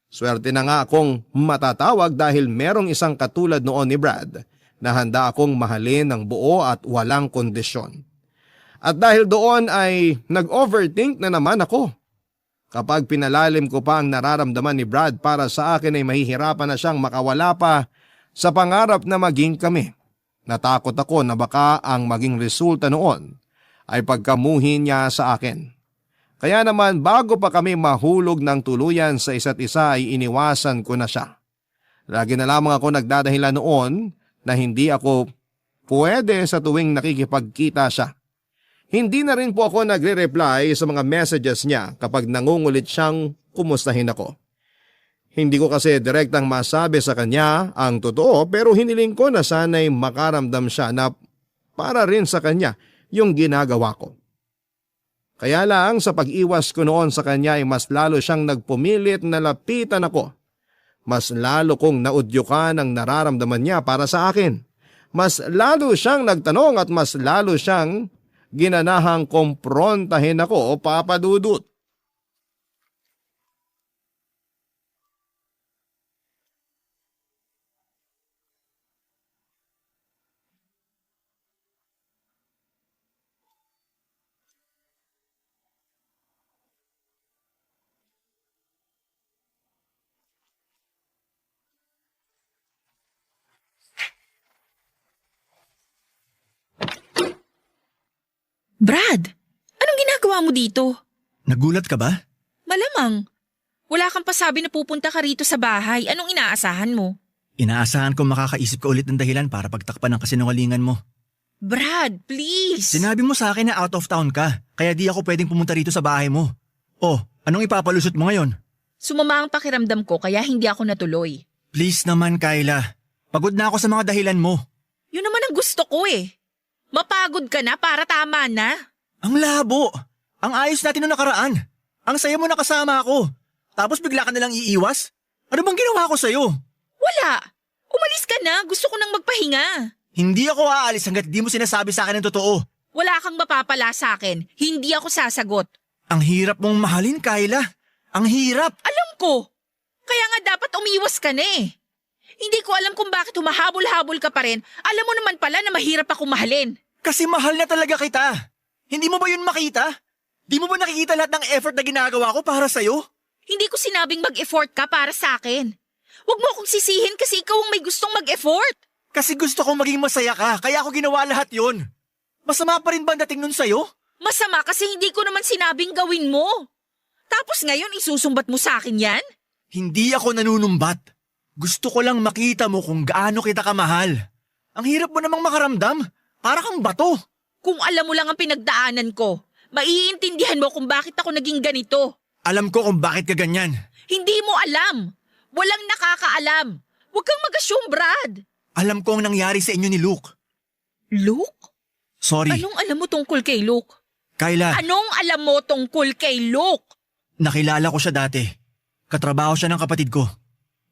Swerte na nga akong matatawag dahil merong isang katulad noon ni Brad na handa akong mahalin ng buo at walang kondisyon. At dahil doon ay nag-overthink na naman ako. Kapag pinalalim ko pa ang nararamdaman ni Brad para sa akin ay mahihirapan na siyang makawala pa sa pangarap na maging kami. Natakot ako na baka ang maging resulta noon ay pagkamuhin niya sa akin. Kaya naman bago pa kami mahulog ng tuluyan sa isa't isa ay iniwasan ko na siya. Lagi na lamang ako nagdadahilan noon na hindi ako pwede sa tuwing nakikipagkita siya. Hindi na rin po ako nagre-reply sa mga messages niya kapag nangungulit siyang kumustahin ako. Hindi ko kasi direktang masabi sa kanya ang totoo pero hiniling ko na sana'y makaramdam siya na para rin sa kanya yung ginagawa ko. Kaya lang sa pag-iwas ko noon sa kanya ay mas lalo siyang nagpumilit na lapitan ako. Mas lalo kong naudyukan ang nararamdaman niya para sa akin. Mas lalo siyang nagtanong at mas lalo siyang ginanahang komprontahin ako, Papa Dudut. Brad, anong ginagawa mo dito? Nagulat ka ba? Malamang. Wala kang pasabi na pupunta ka rito sa bahay. Anong inaasahan mo? Inaasahan ko makakaisip ka ulit ng dahilan para pagtakpan ng kasinungalingan mo. Brad, please. Sinabi mo sa akin na out of town ka, kaya di ako pwedeng pumunta rito sa bahay mo. Oh, anong ipapalusot mo ngayon? Sumama ang pakiramdam ko kaya hindi ako natuloy. Please naman, Kyla. Pagod na ako sa mga dahilan mo. Yun naman ang gusto ko eh. Mapagod ka na para tama na. Ang labo! Ang ayos natin noong nakaraan. Ang saya mo nakasama ako. Tapos bigla ka nalang iiwas? Ano bang ginawa ko sa'yo? Wala. Umalis ka na. Gusto ko nang magpahinga. Hindi ako aalis hanggat di mo sinasabi sa akin ng totoo. Wala kang mapapala sa akin. Hindi ako sasagot. Ang hirap mong mahalin, Kyla. Ang hirap. Alam ko. Kaya nga dapat umiwas ka na eh. Hindi ko alam kung bakit humahabol-habol ka pa rin. Alam mo naman pala na mahirap ako mahalin. Kasi mahal na talaga kita. Hindi mo ba yun makita? Di mo ba nakikita lahat ng effort na ginagawa ko para sa'yo? Hindi ko sinabing mag-effort ka para sa akin. Huwag mo akong sisihin kasi ikaw ang may gustong mag-effort. Kasi gusto kong maging masaya ka, kaya ako ginawa lahat yun. Masama pa rin ba ang dating nun sa'yo? Masama kasi hindi ko naman sinabing gawin mo. Tapos ngayon isusumbat mo sa akin yan? Hindi ako nanunumbat. Gusto ko lang makita mo kung gaano kita kamahal. Ang hirap mo namang makaramdam. Para kang bato. Kung alam mo lang ang pinagdaanan ko, maiintindihan mo kung bakit ako naging ganito. Alam ko kung bakit ka ganyan. Hindi mo alam. Walang nakakaalam. Huwag kang mag-assume, Brad. Alam ko ang nangyari sa inyo ni Luke. Luke? Sorry. Anong alam mo tungkol kay Luke? Kyla, Anong alam mo tungkol kay Luke? nakilala ko siya dati. Katrabaho siya ng kapatid ko.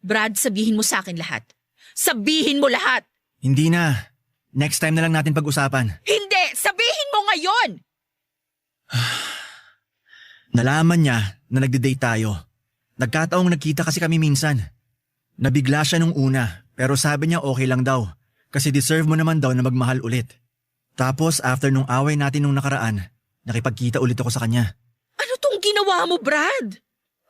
Brad, sabihin mo sa akin lahat. Sabihin mo lahat. Hindi na. Next time na lang natin pag-usapan. Hindi! Sabihin mo ngayon! Nalaman niya na nagde-date tayo. Nagkataong nagkita kasi kami minsan. Nabigla siya nung una, pero sabi niya okay lang daw. Kasi deserve mo naman daw na magmahal ulit. Tapos after nung away natin nung nakaraan, nakipagkita ulit ako sa kanya. Ano tong ginawa mo, Brad?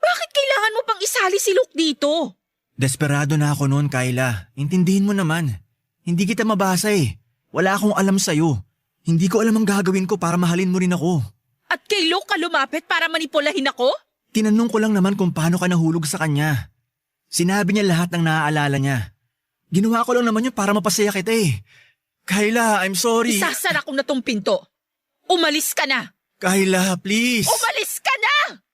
Bakit kailangan mo pang isali si Luke dito? Desperado na ako noon, Kyla. Intindihin mo naman. Hindi kita mabasa eh. Wala akong alam sa'yo. Hindi ko alam ang gagawin ko para mahalin mo rin ako. At kay Luke ka lumapit para manipulahin ako? Tinanong ko lang naman kung paano ka nahulog sa kanya. Sinabi niya lahat ng naaalala niya. Ginawa ko lang naman yun para mapasaya kita eh. Kyla, I'm sorry. Isasara ko na tong pinto. Umalis ka na. Kyla, please. Umalis ka na!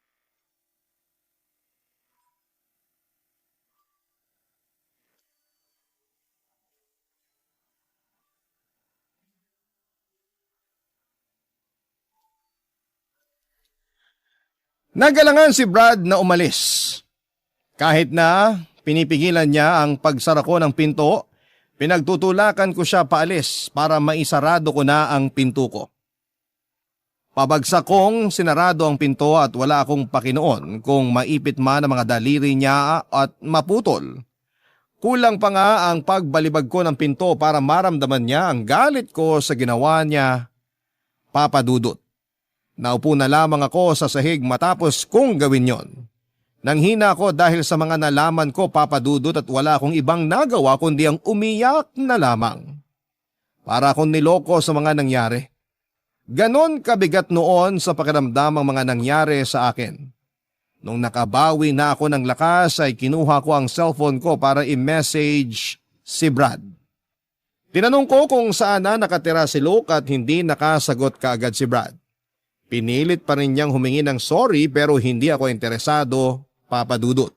Nagalangan si Brad na umalis. Kahit na pinipigilan niya ang pagsara ko ng pinto, pinagtutulakan ko siya paalis para maisarado ko na ang pinto ko. Pabagsak kong sinarado ang pinto at wala akong pakinoon kung maipit man ang mga daliri niya at maputol. Kulang pa nga ang pagbalibag ko ng pinto para maramdaman niya ang galit ko sa ginawa niya, Papa Dudut. Naupo na lamang ako sa sahig matapos kong gawin yon. Nanghina ako dahil sa mga nalaman ko, Papa Dudut, at wala akong ibang nagawa kundi ang umiyak na lamang. Para akong niloko sa mga nangyari. Ganon kabigat noon sa pakiramdam ang mga nangyari sa akin. Nung nakabawi na ako ng lakas ay kinuha ko ang cellphone ko para i-message si Brad. Tinanong ko kung saan na nakatira si Luke at hindi nakasagot kaagad si Brad. Pinilit pa rin niyang humingi ng sorry pero hindi ako interesado, Papa Dudut.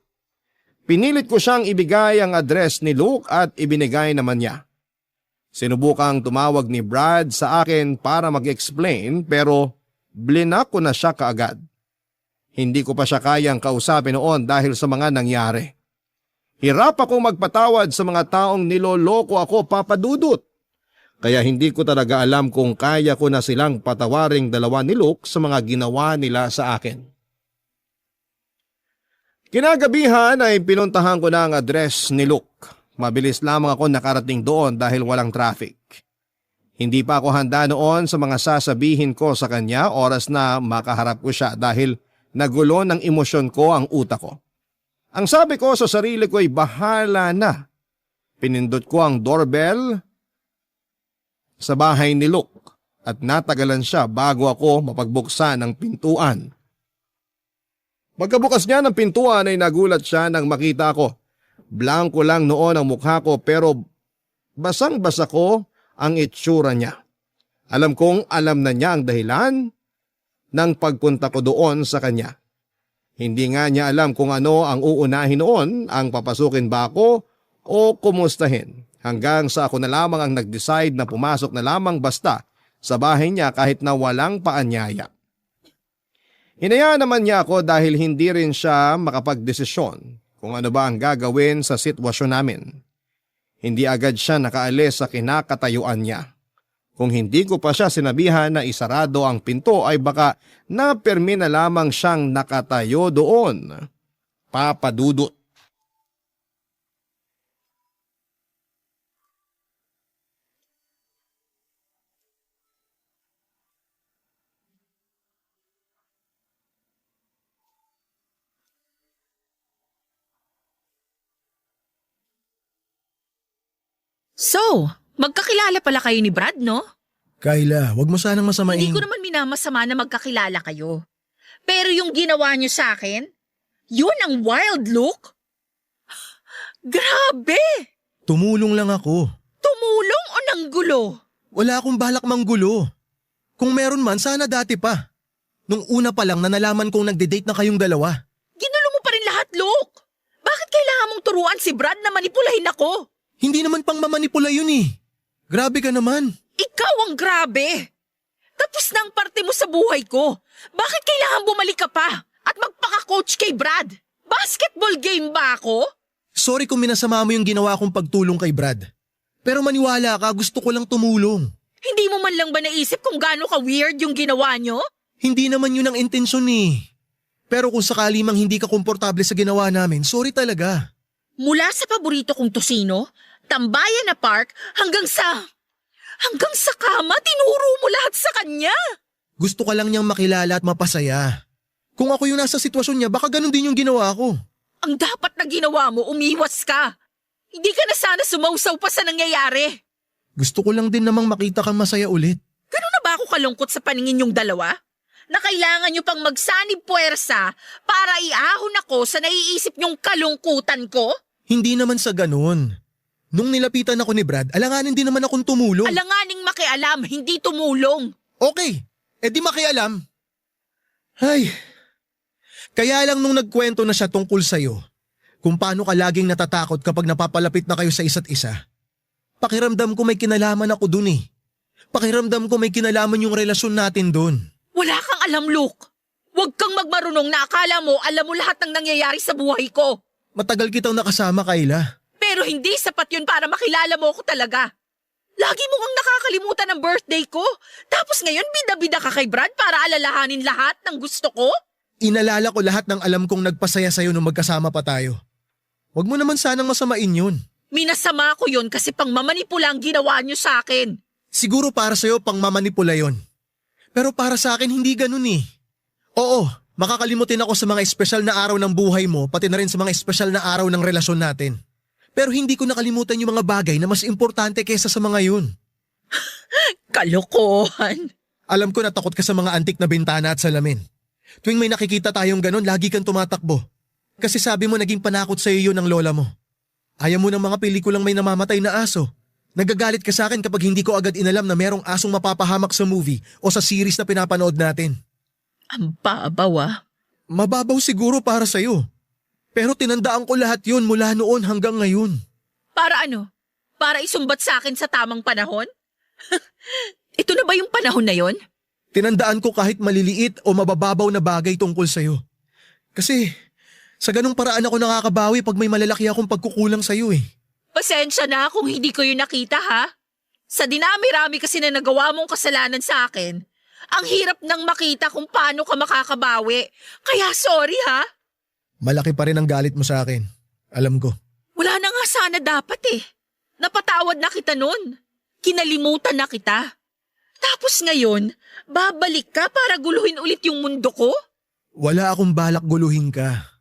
Pinilit ko siyang ibigay ang address ni Luke at ibinigay naman niya. Sinubukang tumawag ni Brad sa akin para mag-explain pero blinak ko na siya kaagad. Hindi ko pa siya kayang kausapin noon dahil sa mga nangyari. Hirap akong magpatawad sa mga taong niloloko ako, Papa Dudut. Kaya hindi ko talaga alam kung kaya ko na silang patawaring dalawa ni Luke sa mga ginawa nila sa akin. Kinagabihan ay pinuntahan ko na ang address ni Luke. Mabilis lamang ako nakarating doon dahil walang traffic. Hindi pa ako handa noon sa mga sasabihin ko sa kanya oras na makaharap ko siya dahil nagulo ng emosyon ko ang utak ko. Ang sabi ko sa sarili ko ay bahala na. Pinindot ko ang doorbell sa bahay ni Luke at natagalan siya bago ako mapagbuksan ng pintuan. Pagkabukas niya ng pintuan ay nagulat siya nang makita ko. Blanko lang noon ang mukha ko pero basang-basa ko ang itsura niya. Alam kong alam na niya ang dahilan ng pagpunta ko doon sa kanya. Hindi nga niya alam kung ano ang uunahin noon, ang papasukin ba ako o kumustahin. Hanggang sa ako na lamang ang nag-decide na pumasok na lamang basta sa bahay niya kahit na walang paanyaya. Hinayaan naman niya ako dahil hindi rin siya makapagdesisyon kung ano ba ang gagawin sa sitwasyon namin. Hindi agad siya nakaalis sa kinakatayuan niya. Kung hindi ko pa siya sinabihan na isarado ang pinto ay baka napermi na lamang siyang nakatayo doon. Papa Dudut. So, magkakilala pala kayo ni Brad, no? Kayla, wag mo sanang masamain. Hindi ko naman minamasama na magkakilala kayo. Pero yung ginawa niyo sa akin, yun ang wild look. Grabe! Tumulong lang ako. Tumulong o nanggulo? Wala akong balak manggulo. Kung meron man, sana dati pa. Nung una pa lang na nalaman kong nagde-date na kayong dalawa. Ginulo mo pa rin lahat, Luke. Bakit kailangan mong turuan si Brad na manipulahin ako? Hindi naman pang mamanipula yun eh. Grabe ka naman. Ikaw ang grabe. Tapos na ang parte mo sa buhay ko. Bakit kailangan bumalik ka pa at magpaka-coach kay Brad? Basketball game ba ako? Sorry kung minasama mo yung ginawa kong pagtulong kay Brad. Pero maniwala ka, gusto ko lang tumulong. Hindi mo man lang ba naisip kung gaano ka-weird yung ginawa nyo? Hindi naman yun ang intensyon eh. Pero kung sakali mang hindi ka komportable sa ginawa namin, sorry talaga. Mula sa paborito kong tosino, tambayan na park, hanggang sa kama, tinuro mo lahat sa kanya. Gusto ka lang niyang makilala at mapasaya. Kung ako yung nasa sitwasyon niya, baka ganun din yung ginawa ko. Ang dapat na ginawa mo, umiwas ka. Hindi ka na sana sumausaw pa sa nangyayari. Gusto ko lang din namang makita kang masaya ulit. Ganun na ba ako kalungkot sa paningin yung dalawa? Na kailangan nyo pang magsanib puwersa para iahon ako sa naiisip nyong kalungkutan ko? Hindi naman sa ganun. Nung nilapitan ako ni Brad, alanganin din naman akong tumulong. Alanganing makialam, hindi tumulong. Okay, edi makialam. Ay, kaya lang nung nagkwento na siya tungkol sa'yo, kung paano ka laging natatakot kapag napapalapit na kayo sa isa't isa. Pakiramdam ko may kinalaman ako dun eh. Pakiramdam ko may kinalaman yung relasyon natin dun. Wala kang alam, Luke. Huwag kang magmarunong na akala mo alam mo lahat ng nangyayari sa buhay ko. Matagal kitang nakasama, Kayla. Pero hindi sapat yun para makilala mo ako talaga. Lagi mo kang nakakalimutan ng birthday ko. Tapos ngayon bida-bida ka kay Brad para alalahanin lahat ng gusto ko? Inalala ko lahat ng alam kong nagpasaya sa'yo nung magkasama pa tayo. Huwag mo naman sanang masamain yun. Minasama ko yun kasi pang mamanipula ang ginawa niyo sa akin. Siguro para sa'yo pang mamanipula yun. Pero para sa akin hindi ganun eh. Oo, makakalimutin ako sa mga espesyal na araw ng buhay mo pati na rin sa mga espesyal na araw ng relasyon natin. Pero hindi ko nakalimutan yung mga bagay na mas importante kaysa sa mga yun. Kalokohan. Alam ko na takot ka sa mga antik na bintana at salamin. Tuwing may nakikita tayong ganun, lagi kang tumatakbo. Kasi sabi mo naging panakot sa iyo ng lola mo. Ayaw mo ng mga pelikulang may namamatay na aso. Nagagalit ka sa akin kapag hindi ko agad inalam na merong asong mapapahamak sa movie o sa series na pinapanood natin. Ang babaw ah. Mababaw siguro para sa'yo. Pero tinandaan ko lahat yun mula noon hanggang ngayon. Para ano? Para isumbat sa akin sa tamang panahon? Ito na ba yung panahon na yon? Tinandaan ko kahit maliliit o mabababaw na bagay tungkol sa'yo. Kasi sa ganung paraan ako nakakabawi pag may malalaki akong pagkukulang sa'yo eh. Pasensya na kung hindi ko yun nakita ha. Sa dinami-rami kasi na nagawa mong kasalanan sa akin, ang hirap nang makita kung paano ka makakabawi. Kaya sorry ha. Malaki pa rin ang galit mo sa akin. Alam ko. Wala na nga sana dapat eh. Napatawad na kita nun. Kinalimutan na kita. Tapos ngayon, babalik ka para guluhin ulit yung mundo ko? Wala akong balak guluhin ka.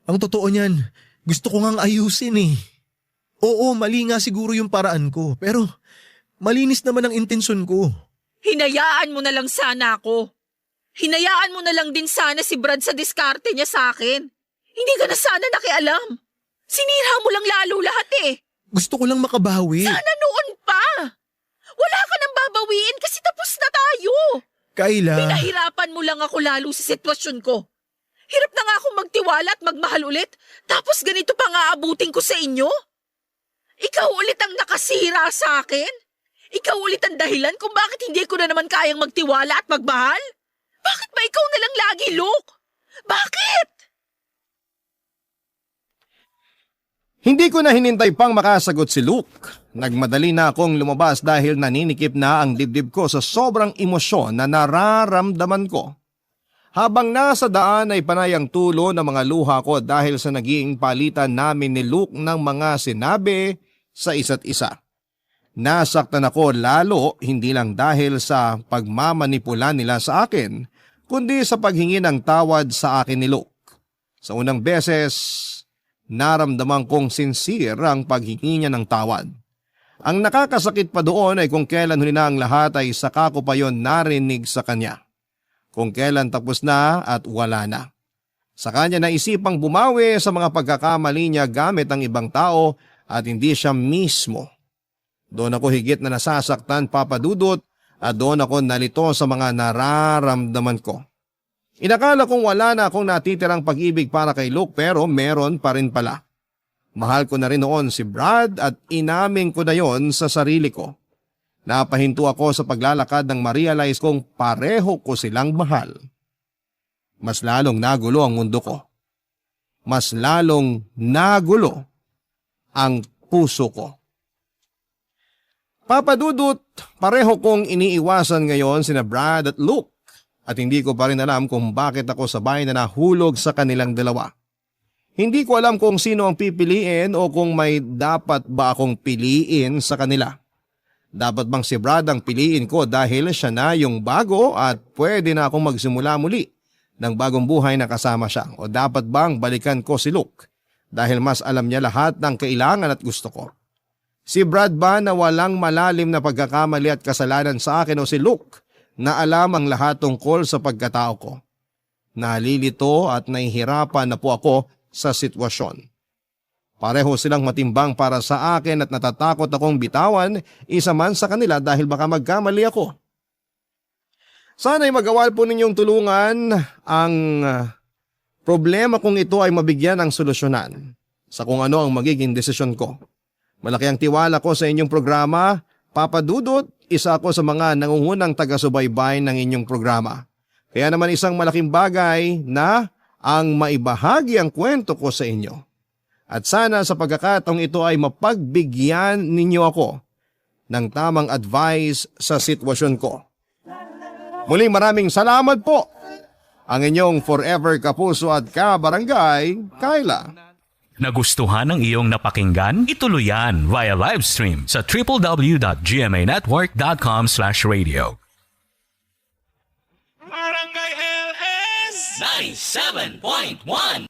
Ang totoo niyan, gusto ko ngang ayusin eh. Oo, mali nga siguro yung paraan ko. Pero malinis naman ang intensyon ko. Hinayaan mo na lang sana ako. Hinayaan mo na lang din sana si Brad sa diskarte niya sa akin. Hindi ka na sana nakialam. Sinira mo lang lalo lahat eh. Gusto ko lang makabawi. Sana noon pa. Wala ka nang babawiin kasi tapos na tayo. Kayla. Pinahirapan mo lang ako lalo sa sitwasyon ko. Hirap na nga akong magtiwala at magmahal ulit. Tapos ganito pa nga abutin ko sa inyo. Ikaw ulit ang nakasira sa akin. Ikaw ulit ang dahilan kung bakit hindi ko na naman kayang magtiwala at magmahal. Bakit ba ikaw na lang lagi, Luke? Bakit? Hindi ko na hinintay pang makasagot si Luke. Nagmadali na akong lumabas dahil naninikip na ang dibdib ko sa sobrang emosyon na nararamdaman ko. Habang nasa daan ay panay ang tulo ng mga luha ko dahil sa naging palitan namin ni Luke ng mga sinabi sa isa't isa. Nasaktan ako lalo hindi lang dahil sa pagmamanipula nila sa akin, kundi sa paghingi ng tawad sa akin ni Luke. Sa unang beses, naramdaman kong sincere ang paghingi niya ng tawad. Ang nakakasakit pa doon ay kung kailan huli na ang lahat ay saka ko pa yon narinig sa kanya. Kung kailan tapos na at wala na. Sa kanya naisipang bumawi sa mga pagkakamali niya gamit ang ibang tao at hindi siya mismo. Doon ako higit na nasasaktan, Papa Dudut, at doon ako nalito sa mga nararamdaman ko. Inakala kong wala na akong natitirang pag-ibig para kay Luke pero meron pa rin pala. Mahal ko na rin noon si Brad at inamin ko na yon sa sarili ko. Napahinto ako sa paglalakad nang ma-realize kong pareho ko silang mahal. Mas lalong nagulo ang mundo ko. Mas lalong nagulo ang puso ko. Papa Dudut, pareho kong iniiwasan ngayon sina Brad at Luke at hindi ko pa rin alam kung bakit ako sabay na nahulog sa kanilang dalawa. Hindi ko alam kung sino ang pipiliin o kung may dapat ba akong piliin sa kanila. Dapat bang si Brad ang piliin ko dahil siya na yung bago at pwede na akong magsimula muli ng bagong buhay na kasama siya? O dapat bang balikan ko si Luke dahil mas alam niya lahat ng kailangan at gusto ko? Si Brad ba na walang malalim na pagkakamali at kasalanan sa akin o si Luke na alam ang lahat tungkol sa pagkatao ko? Nalilito at nahihirapan na po ako sa sitwasyon. Pareho silang matimbang para sa akin at natatakot akong bitawan isa man sa kanila dahil baka magkamali ako. Sana'y magawa po ninyong tulungan ang problema kung ito ay mabigyan ng solusyonan sa kung ano ang magiging desisyon ko. Malaki ang tiwala ko sa inyong programa, Papa Dudut, isa ako sa mga nangungunang taga-subaybay ng inyong programa. Kaya naman isang malaking bagay na ang maibahagi ang kwento ko sa inyo. At sana sa pagkakataong ito ay mapagbigyan ninyo ako ng tamang advice sa sitwasyon ko. Muling maraming salamat po. Ang inyong forever kapuso at kabarangay, Kyla. Nagustuhan ng iyong napakinggan? Ituloy yan via live stream sa www.gmanetwork.com/radio. Barangay LS 97.1